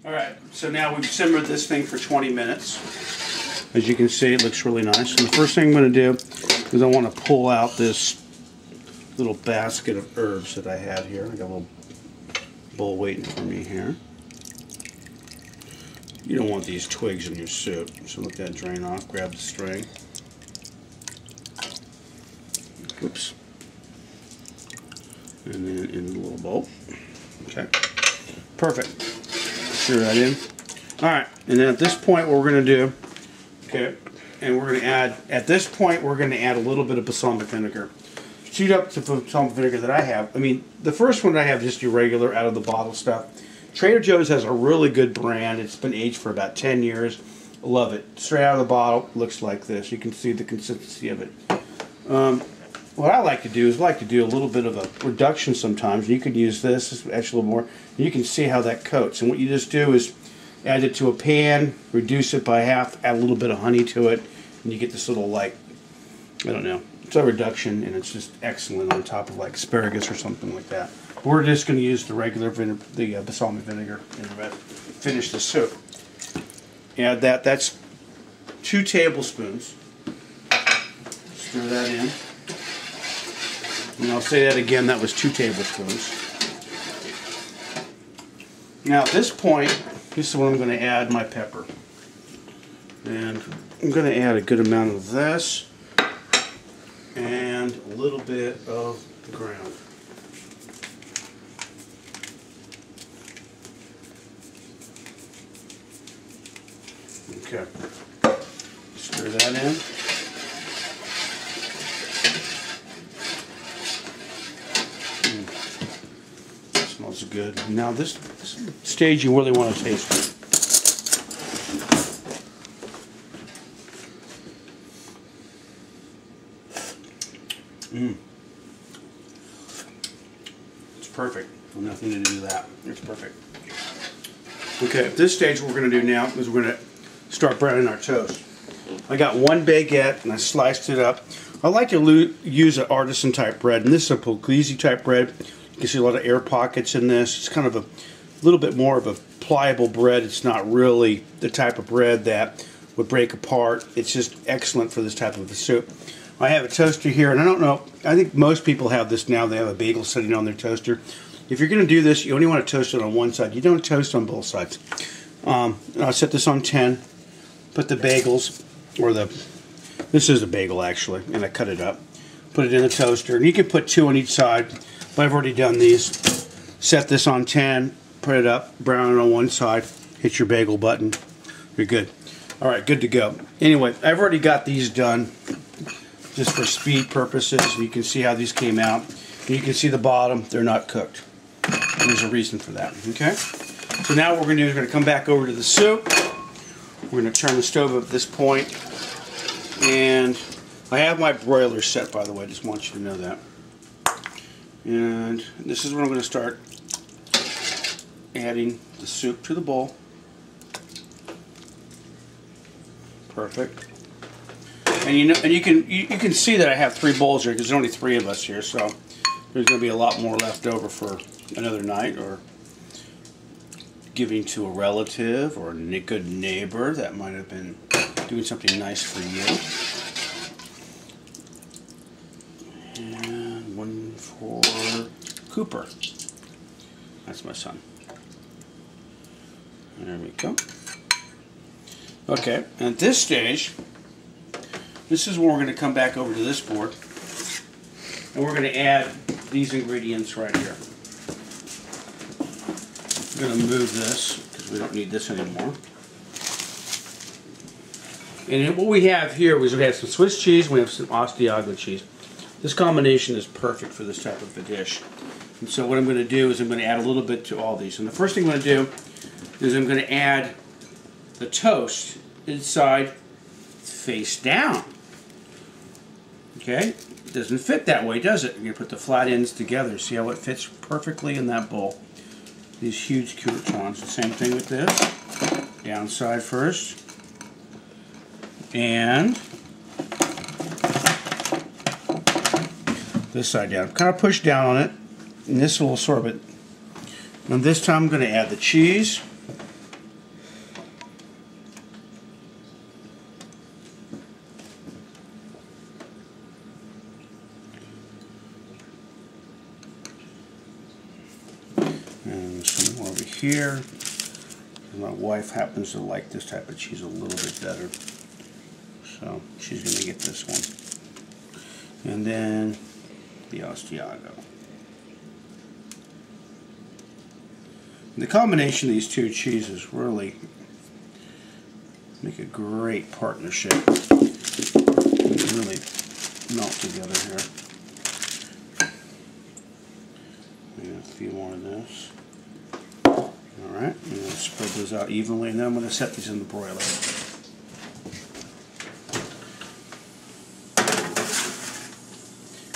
Alright, so now we've simmered this thing for 20 minutes. As you can see, it looks really nice. And the first thing I'm going to do is I want to pull out this little basket of herbs that I had here. I got a little bowl waiting for me here. You don't want these twigs in your soup, so let that drain off. Grab the string. Oops. And then in the little bowl. Okay. Perfect. Stir that in. Alright, and then at this point what we're going to do, okay, and we're going to add, at this point we're going to add a little bit of balsamic vinegar. Shoot up the balsamic vinegar that I have. I mean, the first one that I have just your regular out of the bottle stuff. Trader Joe's has a really good brand. It's been aged for about 10 years. Love it. Straight out of the bottle, looks like this. You can see the consistency of it. What I like to do is I like to do a little bit of a reduction sometimes. You could use this, actually a little more. And you can see how that coats. And what you just do is add it to a pan, reduce it by half, add a little bit of honey to it, and you get this little, like, I don't know, it's a reduction, and it's just excellent on top of like asparagus or something like that. We're just going to use the regular balsamic vinegar and finish the soup. Add that. That's 2 tablespoons. Stir that in. And I'll say that again, that was 2 tablespoons. Now at this point, this is when I'm going to add my pepper. And I'm going to add a good amount of this and a little bit of the ground. Okay. Stir that in. Smells good. Now this stage you really want to taste it. It's perfect. Nothing to do with that. It's perfect. Okay, at this stage what we're going to do now is we're going to start browning our toast. I got 1 baguette and I sliced it up. I like to use an artisan type bread, and this is a Puglisi type bread. You can see a lot of air pockets in this. It's kind of a little bit more of a pliable bread. It's not really the type of bread that would break apart. It's just excellent for this type of a soup. I have a toaster here, and I don't know, I think most people have this now. They have a bagel sitting on their toaster. If you're going to do this, you only want to toast it on one side. You don't toast on both sides. I'll set this on 10. Put the bagels, or this is a bagel actually, and I cut it up. Put it in the toaster, and you can put 2 on each side, but I've already done these. Set this on 10, put it up, brown it on one side, hit your bagel button. You're good. Alright, good to go. Anyway, I've already got these done just for speed purposes. You can see how these came out. And you can see the bottom, they're not cooked. There's a reason for that, okay? So now what we're going to do is we're going to come back over to the soup. We're going to turn the stove up at this point. And I have my broiler set, by the way. I just want you to know that. And this is where I'm going to start adding the soup to the bowl. Perfect. And you can see that I have 3 bowls here because there's only 3 of us here, so there's going to be a lot more left over for another night, or giving to a relative or a good neighbor that might have been doing something nice for you. And 1 for Cooper. That's my son. There we go. Okay, and at this stage, this is where we're going to come back over to this board, and we're going to add these ingredients right here. I'm going to move this because we don't need this anymore. And what we have here is we have some Swiss cheese and we have some Asiago cheese. This combination is perfect for this type of a dish. And so what I'm going to do is I'm going to add a little bit to all these. And the first thing I'm going to do is I'm going to add the toast inside face down. Okay? It doesn't fit that way, does it? You're going to put the flat ends together. See how it fits perfectly in that bowl. These huge croutons. The same thing with this. Downside first. And this side down. Kind of push down on it, and this will absorb it. And this time I'm going to add the cheese. And some more over here. My wife happens to like this type of cheese a little bit better, so she's going to get this one. And then the Asiago. The combination of these two cheeses really make a great partnership. They really melt together here. A few more of this. Alright, and then spread those out evenly, and then I'm going to set these in the broiler.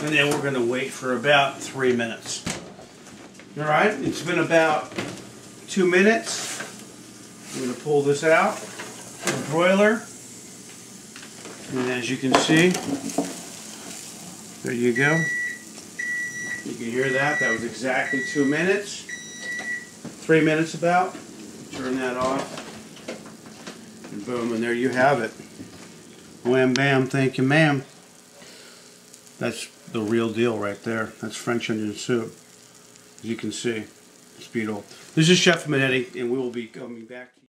And then we're going to wait for about 3 minutes. Alright, it's been about 2 minutes. I'm going to pull this out of the broiler. And as you can see, there you go. You can hear that. That was exactly 2 minutes. 3 minutes about. Turn that off. And boom, and there you have it. Wham bam, thank you ma'am. That's the real deal right there. That's French onion soup. As you can see, it's beautiful. This is Chef Minetti, and we will be coming back to you.